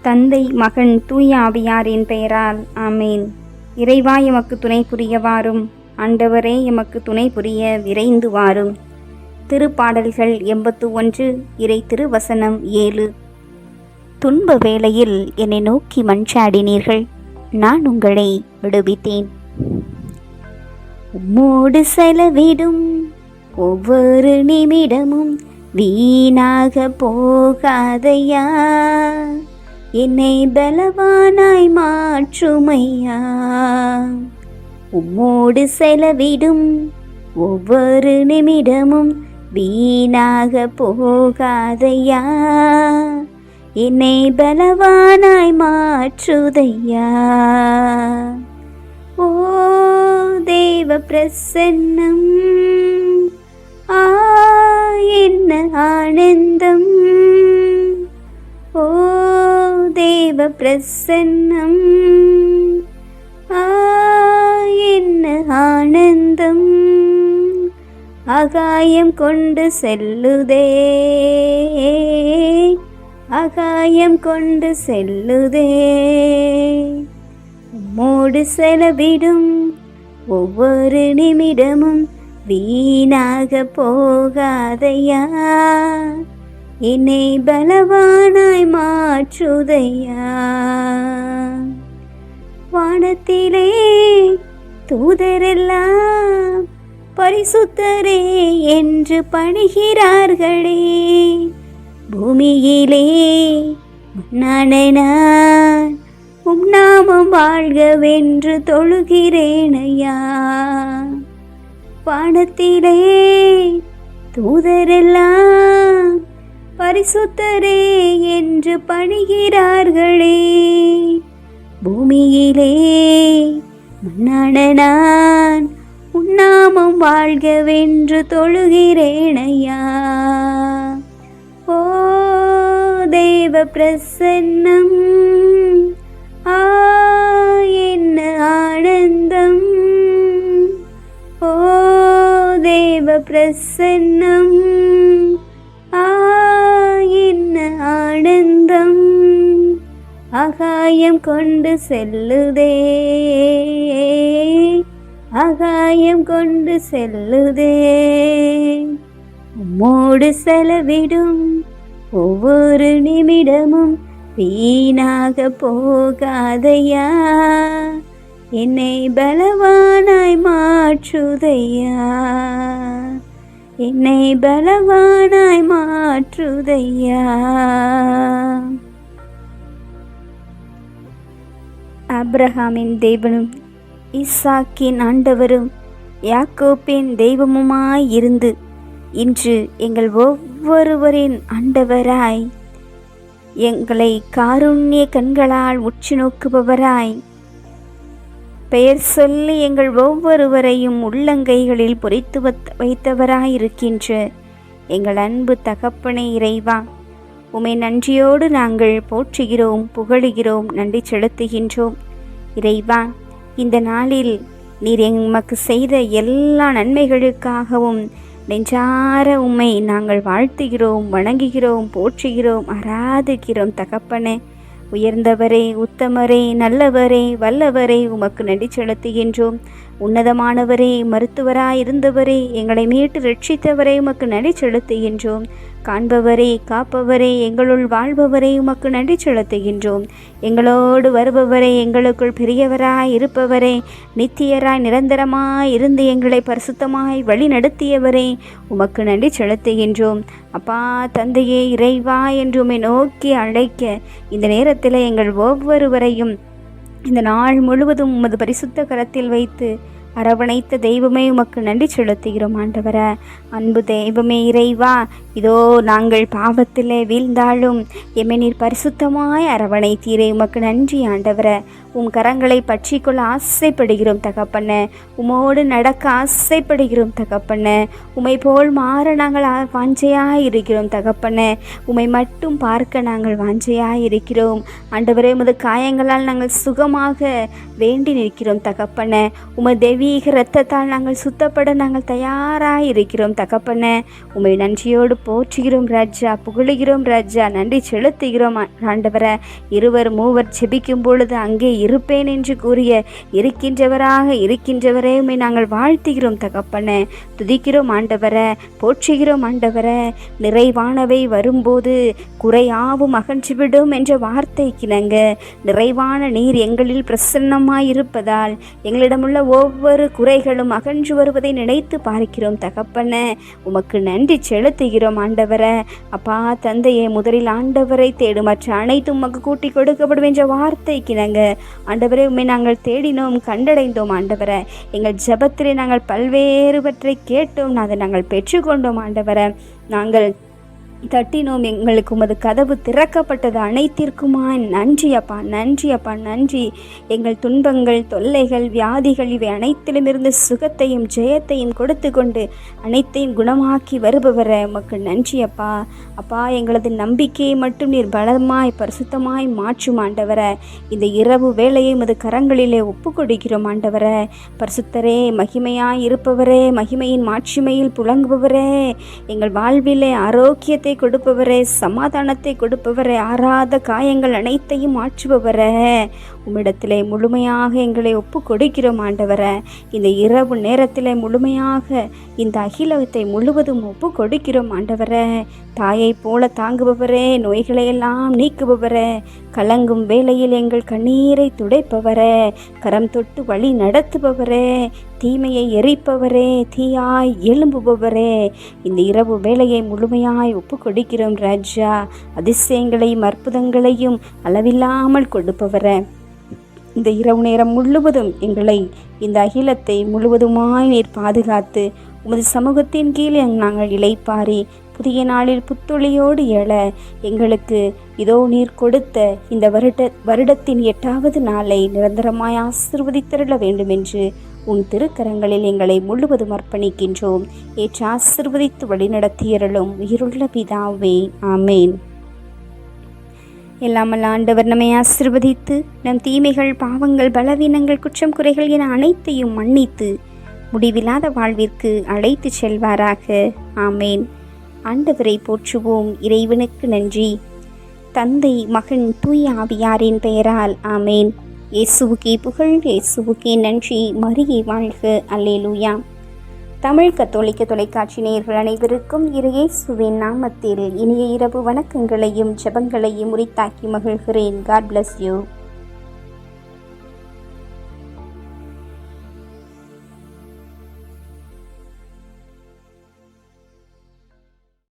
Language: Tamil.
தந்தை, மகன், தூய ஆவியாரின் பெயரால் ஆமேன். இறைவா எமக்கு துணை புரிய வாரும். ஆண்டவரே எமக்கு துணை புரிய விரைந்து வாரும். திருப்பாடல்கள் 81 இறை திருவசனம் 7. துன்ப வேளையில் என்னை நோக்கி மன்றாடினீர்கள், நான் உங்களை விடுவித்தேன். உம்மோடு செலவிடும் ஒவ்வொரு நிமிடமும் வீணாக போகாதையா, என்னை பலவானாய் மாற்றுமையா. உம்மோடு செலவிடும் ஒவ்வொரு நிமிடமும் வீணாக போகாதையா, என்னை பலவானாய் மாற்றுதையா. ஓ தேவ பிரசன்னம், என்ன ஆனந்தம். ஓ தேவ பிரசன்னம், என்ன ஆனந்தம். ஆகாயம் கொண்டு செல்லுதே, ஆகாயம் கொண்டு செல்லுதே. உம்மோடு செலவிடும் ஒவ்வொரு நிமிடமும் வீணாக போகாதையா, என்னை பலவானாய் மாற்றுதையா. வானத்திலே தூதரெல்லாம் பரிசுத்தரே என்று பணிகிறார்களே, பூமியிலே நான் உம் நாமம் வாழ்கவென்று தொழுகிறேனையா. வானத்திலே தூதரெல்லாம் பரிசுத்தரே என்று பணிகிறார்களே, பூமியிலே நான் உன் நாமம் வாழ்கவென்று தொழுகிறேனையா. ஓ தேவ பிரசன்னம், என்ன ஆனந்தம். ஓ தேவ பிரசன்னம், என்ன ஆனந்தம். ஆகாயம் கொண்டு செல்லுதே, ஆகாயம் கொண்டு செல்லுதே. உம்மோடு செலவிடும் ஒவ்வொரு நிமிடமும் வீணாக போகாதையா, என்னை பலவானாய் மாற்றுதையா, என்னை பலவானாய் மாற்றுதையா. ஆபிரகாமின் தேவனும் ஈசாக்கின் ஆண்டவரும் யாக்கோப்பின் தெய்வமுமாயிருந்து இன்று எங்கள் ஒவ்வொருவரின் ஆண்டவராய், எங்களை காருண்ய கண்களால் உற்று நோக்குபவராய், பெயர் சொல்லி எங்கள் ஒவ்வொருவரையும் உள்ளங்கைகளில் பொறித்து வைத்தவராயிருக்கின்ற எங்கள் அன்பு தகப்பனே இறைவா, உம்மை நன்றியோடு நாங்கள் போற்றுகிறோம், புகழுகிறோம், நன்றி செலுத்துகின்றோம். இறைவா, இந்த நாளில் நீர் எமக்கு செய்த எல்லா நன்மைகளுக்காகவும் நெஞ்சார உம்மை நாங்கள் வாழ்த்துகிறோம், வணங்குகிறோம், போற்றுகிறோம், ஆராதிக்கிறோம். தகப்பனே, உயர்ந்தவரே, உத்தமரே, நல்லவரே, வல்லவரே, உமக்கு நன்றி செலுத்துகின்றோம். உன்னதமானவரே, மருத்துவராய் இருந்தவரே, எங்களை மீட்டு ரட்சித்தவரே, உமக்கு நன்றி செலுத்துகின்றோம். காண்பவரே, காப்பவரே, எங்களுள் வாழ்பவரே, உமக்கு நன்றி செலுத்துகின்றோம். எங்களோடு வருபவரே, எங்களுக்குள் பெரியவராய் இருப்பவரே, நித்தியராய் நிரந்தரமாய் இருந்து எங்களை பரிசுத்தமாய் வழி நடத்தியவரே, உமக்கு நன்றி செலுத்துகின்றோம். அப்பா, தந்தையே, இறைவா என்று உம்மை நோக்கி அழைக்க இந்த நேரத்தில் எங்கள் ஒவ்வொருவரையும் இந்த நாள் முழுவதும் உமது பரிசுத்த கரத்தில் வைத்து அரவணைத்த தெய்வமே, உமக்கு நன்றி செலுத்துகிறோம். ஆண்டவர, அன்பு தெய்வமே இறைவா, இதோ நாங்கள் பாவத்திலே வீழ்ந்தாலும் எம்மை நீர் பரிசுத்தமாய் அரவணைத்தீரே, உமக்கு நன்றி. ஆண்டவர, உம் கரங்களை பற்றி கொள்ள ஆசைப்படுகிறோம் தகப்பண்ண. உமோடு நடக்க ஆசைப்படுகிறோம் தகப்பண்ண. உமை போல் மாற நாங்கள் வாஞ்சையாக இருக்கிறோம் தகப்பண்ண. உமை மட்டும் பார்க்க நாங்கள் வாஞ்சையாக இருக்கிறோம். ஆண்டவரே, உமது காயங்களால் நாங்கள் சுகமாக வேண்டி நிற்கிறோம் தகப்பண்ண. உமது தெய்வீக தெய்வீக இரத்தத்தால் நாங்கள் சுத்தப்பட நாங்கள் தயாராக இருக்கிறோம் தகப்பனே. உம்மை நன்றியோடு போற்றுகிறோம் ராஜா, புகழுகிறோம் ராஜா, நன்றி செலுத்துகிறோம் ஆண்டவரை. இருவர் மூவர் செபிக்கும் பொழுது அங்கே இருப்பேன் என்று கூறிய இருக்கின்றவராக இருக்கின்றவரே உம்மை நாங்கள் வாழ்த்துகிறோம் தகப்பனே, துதிக்கிறோம் ஆண்டவரை, போற்றுகிறோம் ஆண்டவரை. நிறைவானவை வரும்போது குறையாவும் அகன்றுவிடும் என்ற வார்த்தைக்கு நாங்கள் நிறைவான நீர் எங்களில் பிரசன்னமாயிருப்பதால் எங்களிடமுள்ள ஒவ்வொரு குறைகளும் அகன்று வருவதை நினைத்து பார்க்கிறோம் தகப்பனே. உமக்கு நன்றி செலுத்துகிறோம் ஆண்டவரை. அப்பா தந்தையே, முதலில் ஆண்டவரை தேடும் மற்ற அனைத்தும் உமக்கு கூட்டி கொடுக்கப்படும் என்ற வார்த்தைக்கு நாங்கள் ஆண்டவரை உண்மை நாங்கள் தேடினோம், கண்டடைந்தோம் ஆண்டவரை. எங்கள் ஜெபத்திலே நாங்கள் பல்வேறுவற்றை கேட்டோம், அதை நாங்கள் பெற்றுக்கொண்டோம் ஆண்டவரை. நாங்கள் தட்டினோம், எங்களுக்கு உமது கதவு திறக்கப்பட்டது. அனைத்திற்குமாய் நன்றி அப்பா, நன்றி அப்பா, நன்றி. எங்கள் துன்பங்கள், தொல்லைகள், வியாதிகள் இவை அனைத்திலுமிருந்து சுகத்தையும் ஜெயத்தையும் கொடுத்து கொண்டு அனைத்தையும் குணமாக்கி வருபவரை உமக்கு நன்றி அப்பா. அப்பா, எங்களது நம்பிக்கையை மட்டும் நீர் பலமாய் பரிசுத்தமாய் மாற்றும் ஆண்டவரை. இந்த இரவு வேளையை உமது கரங்களிலே ஒப்பு கொடுக்கிறோம் ஆண்டவரை. பரிசுத்தரே, மகிமையாய் இருப்பவரே, மகிமையின் மாட்சிமையில் புலங்குபவரே, எங்கள் வாழ்விலே ஆரோக்கியத்தை கொடுப்பவரே, சமாதானத்தை கொடுப்பவரே, ஆறாத காயங்கள் அனைத்தையும் மாற்றுபவரே, உம்மிடத்திலே முழுமையாக எங்களை ஒப்பு கொடுக்கிறோம் ஆண்டவரை. இந்த இரவு நேரத்திலே முழுமையாக இந்த அகிலத்தை முழுவதும் ஒப்பு கொடுக்கிறோம் ஆண்டவரை. தாயை போல தாங்குபவரே, நோய்களையெல்லாம் நீக்குபவரே, கலங்கும் வேளையில் எங்கள் கண்ணீரை துடைப்பவரே, கரம் தொட்டு வழி நடத்துபவரே, தீமையை எரிப்பவரே, தீயாய் எழும்புபவரே, இந்த இரவு வேளையை முழுமையாய் ஒப்பு கொடுக்கிறோம் ராஜா. அதிசயங்களையும் அற்புதங்களையும் அளவில்லாமல் கொடுப்பவரே, இந்த இரவு நேரம் முழுவதும் எங்களை, இந்த அகிலத்தை முழுவதுமாய் நீர் பாதுகாத்து உமது சமூகத்தின் கீழே நாங்கள் இளைப்பாரி புதிய நாளில் புத்தொழியோடு எழ எங்களுக்கு இதோ நீர் கொடுத்த இந்த வருடத்தின் 8வது நாளை நிரந்தரமாய் ஆசீர்வதித்தருள வேண்டும் என்று உன் திருக்கரங்களில் எங்களை முழுவதும் அர்ப்பணிக்கின்றோம். ஏற்று ஆசீர்வதித்து வழிநடத்தியருளும் உயிருள்ள பிதாவே, ஆமேன். எல்லாமல் ஆண்டவர் நம்மை ஆசீர்வதித்து நம் தீமைகள், பாவங்கள், பலவீனங்கள், குற்றம் குறைகள் என அனைத்தையும் மன்னித்து முடிவில்லாத வாழ்விற்கு அழைத்து செல்வாராக. ஆமேன். ஆண்டவரை போற்றுவோம். இறைவனுக்கு நன்றி. தந்தை, மகன், தூய ஆவியாரின் பெயரால் ஆமேன். இயேசுவுக்கே புகழ், இயேசுவுக்கே நன்றி. மரியே வாழ்க. அல்லேலூயா. தமிழ் கத்தோலிக்க தொலைக்காட்சி நேயர்கள் அனைவருக்கும் இயேசுவின் நாமத்தில் இனிய இரவு வணக்கங்களையும் ஜெபங்களையும் உரித்தாக்கி மகிழ்கிறேன். God bless you.